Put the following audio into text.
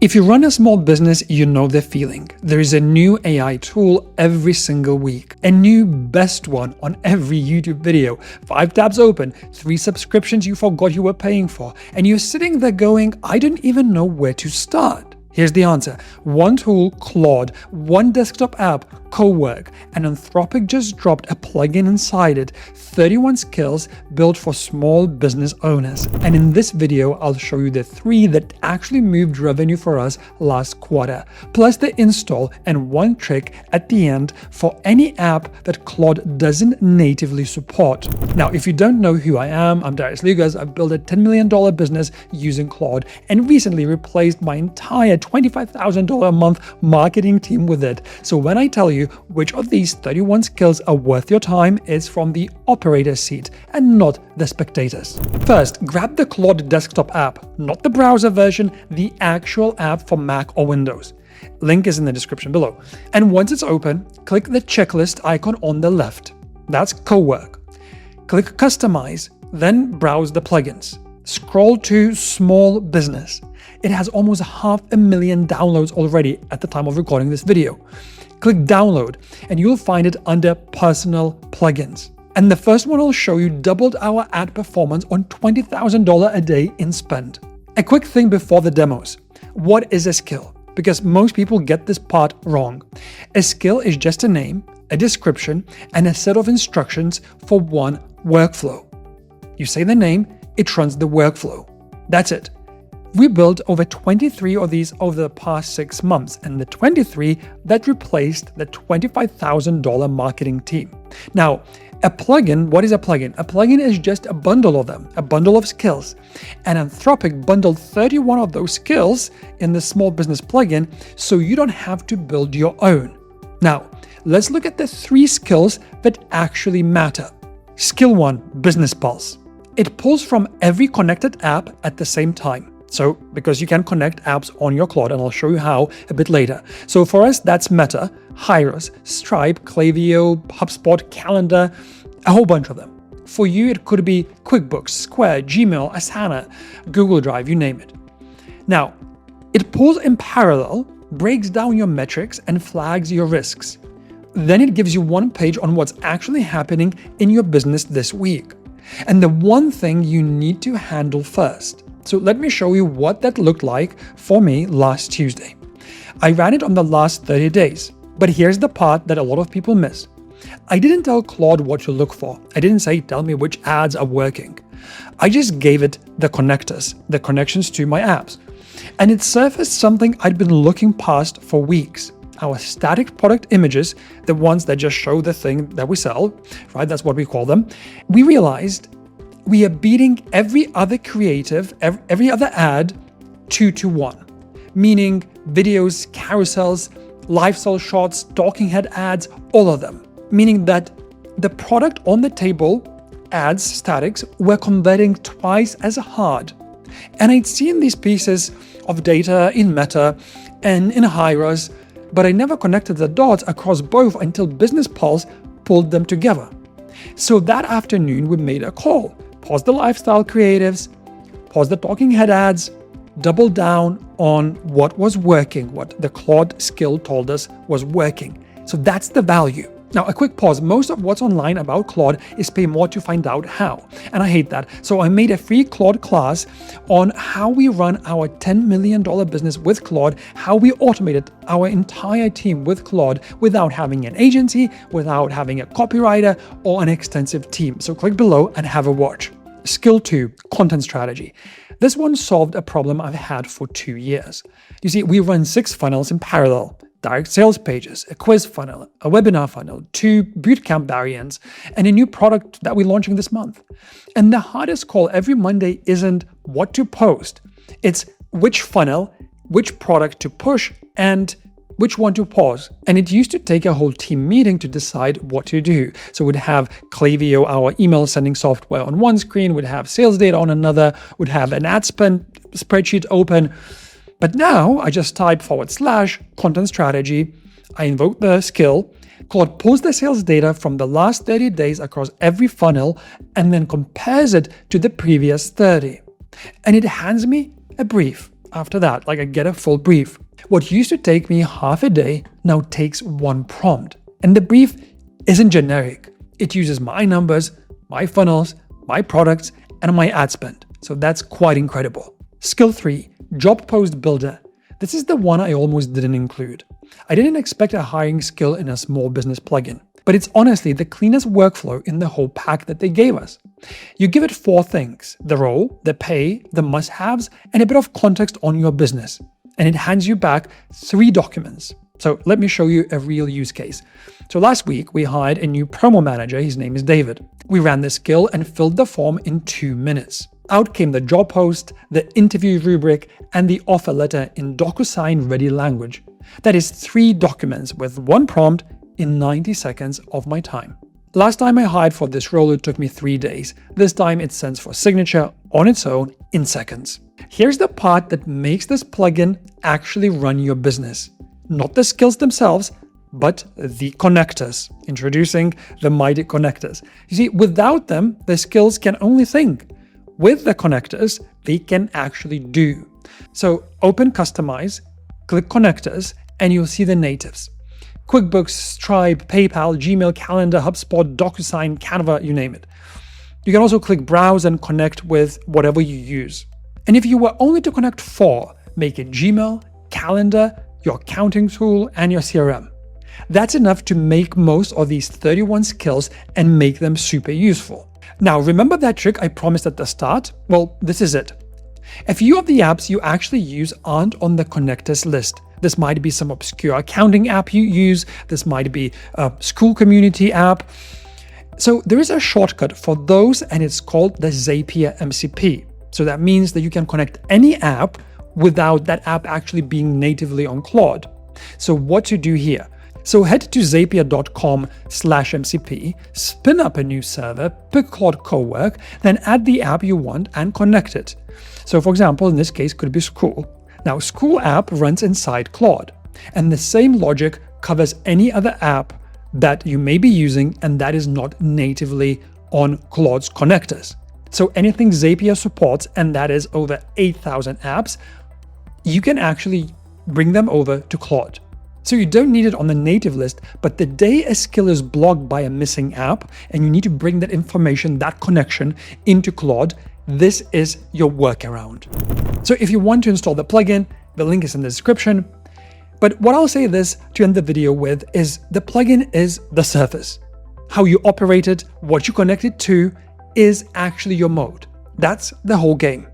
If you run a small business, you know the feeling. There is a new AI tool every single week, a new best one on every YouTube video, 5 tabs open, 3 subscriptions you forgot you were paying for, and you're sitting there going, I don't even know where to start. Here's the answer. One tool, Claude, one desktop app, Cowork, and Anthropic just dropped a plugin inside it, 31 skills built for small business owners. And in this video, I'll show you the 3 that actually moved revenue for us last quarter, plus the install and one trick at the end for any app that Claude doesn't natively support. Now, if you don't know who I am, I'm Darius Lugas. I've built a $10 million business using Claude and recently replaced my entire $25,000 a month marketing team with it. So when I tell you which of these 31 skills are worth your time, it's from the operator seat and not the spectators. First, grab the Claude desktop app, not the browser version, the actual app for Mac or Windows. Link is in the description below. And once it's open, click the checklist icon on the left. That's Cowork. Click Customize, then browse the plugins. Scroll to Small Business. It has almost 500,000 downloads already at the time of recording this video. Click Download, and you'll find it under Personal Plugins. And the first one I'll show you doubled our ad performance on $20,000 a day in spend. A quick thing before the demos. What is a skill? Because most people get this part wrong. A skill is just a name, a description, and a set of instructions for one workflow. You say the name, it runs the workflow. That's it. We built over 23 of these over the past 6 months, and the 23 that replaced the $25,000 marketing team. Now, a plugin, what is a plugin? A plugin is just a bundle of them, a bundle of skills. And Anthropic bundled 31 of those skills in the small business plugin, so you don't have to build your own. Now, let's look at the 3 skills that actually matter. Skill 1, Business Pulse. It pulls from every connected app at the same time. So, because you can connect apps on your Claude, and I'll show you how a bit later. So for us, that's Meta, Hyros, Stripe, Klaviyo, HubSpot, Calendar, a whole bunch of them. For you, it could be QuickBooks, Square, Gmail, Asana, Google Drive, you name it. Now, it pulls in parallel, breaks down your metrics, and flags your risks. Then it gives you one page on what's actually happening in your business this week. And the one thing you need to handle first. So let me show you what that looked like for me last Tuesday. I ran it on the last 30 days, but here's the part that a lot of people miss. I didn't tell Claude what to look for. I didn't say, tell me which ads are working. I just gave it the connectors, the connections to my apps. And it surfaced something I'd been looking past for weeks. Our static product images, the ones that just show the thing that we sell, right? That's what we call them. We realized we are beating every other creative, every other ad 2-to-1, meaning videos, carousels, lifestyle shots, talking head ads, all of them, meaning that the product on the table, ads, statics, were converting twice as hard. And I'd seen these pieces of data in Meta and in Hyros, but I never connected the dots across both until Business Pulse pulled them together. So that afternoon, we made a call. Pause the lifestyle creatives, pause the talking head ads, double down on what was working, what the Claude skill told us was working. So that's the value. Now, a quick pause. Most of what's online about Claude is pay more to find out how. And I hate that. So I made a free Claude class on how we run our $10 million business with Claude, how we automated our entire team with Claude without having an agency, without having a copywriter or an extensive team. So click below and have a watch. Skill 2, Content Strategy. This one solved a problem I've had for 2 years. You see, we run 6 funnels in parallel. Direct sales pages, a quiz funnel, a webinar funnel, 2 bootcamp variants, and a new product that we're launching this month. And the hardest call every Monday isn't what to post. It's which funnel, which product to push, and which one to pause. And it used to take a whole team meeting to decide what to do. So we'd have Klaviyo, our email sending software, on one screen, we'd have sales data on another, we'd have an ad spend spreadsheet open. But now I just type / content strategy, I invoke the skill, Claude pulls the sales data from the last 30 days across every funnel and then compares it to the previous 30. And it hands me a brief. after that. Like I get a full brief. What used to take me half a day now takes one prompt. And the brief isn't generic. It uses my numbers, my funnels, my products, and my ad spend. So that's quite incredible. Skill 3, job post builder. This is the one I almost didn't include. I didn't expect a hiring skill in a small business plugin, but it's honestly the cleanest workflow in the whole pack that they gave us. You give it 4 things: the role, the pay, the must-haves, and a bit of context on your business. And it hands you back 3 documents. So let me show you a real use case. So last week, we hired a new promo manager. His name is David. We ran the skill and filled the form in 2 minutes. Out came the job post, the interview rubric, and the offer letter in DocuSign-ready language. That is 3 documents with 1 prompt in 90 seconds of my time. Last time I hired for this role, it took me 3 days. This time it sends for signature on its own in seconds. Here's the part that makes this plugin actually run your business. Not the skills themselves, but the connectors. Introducing the mighty connectors. You see, without them, the skills can only think. With the connectors, they can actually do. So open Customize, click Connectors, and you'll see the natives. QuickBooks, Stripe, PayPal, Gmail, Calendar, HubSpot, DocuSign, Canva, you name it. You can also click Browse and connect with whatever you use. And if you were only to connect 4, make it Gmail, Calendar, your accounting tool, and your CRM. That's enough to make most of these 31 skills and make them super useful. Now, remember that trick I promised at the start? Well, this is it. A few of the apps you actually use aren't on the connectors list. This might be some obscure accounting app you use. This might be a school community app. So there is a shortcut for those, and it's called the Zapier MCP. So that means that you can connect any app without that app actually being natively on Claude. So what to do here? So head to zapier.com/MCP, spin up a new server, pick Claude Cowork, then add the app you want and connect it. So for example, in this case, could be school. Now, school app runs inside Claude, and the same logic covers any other app that you may be using and that is not natively on Claude's connectors. So anything Zapier supports, and that is over 8,000 apps, you can actually bring them over to Claude. So you don't need it on the native list, but the day a skill is blocked by a missing app and you need to bring that information, that connection into Claude, this is your workaround. So if you want to install the plugin, the link is in the description. But what I'll say this to end the video with is the plugin is the surface. How you operate it, what you connect it to is actually your mode. That's the whole game.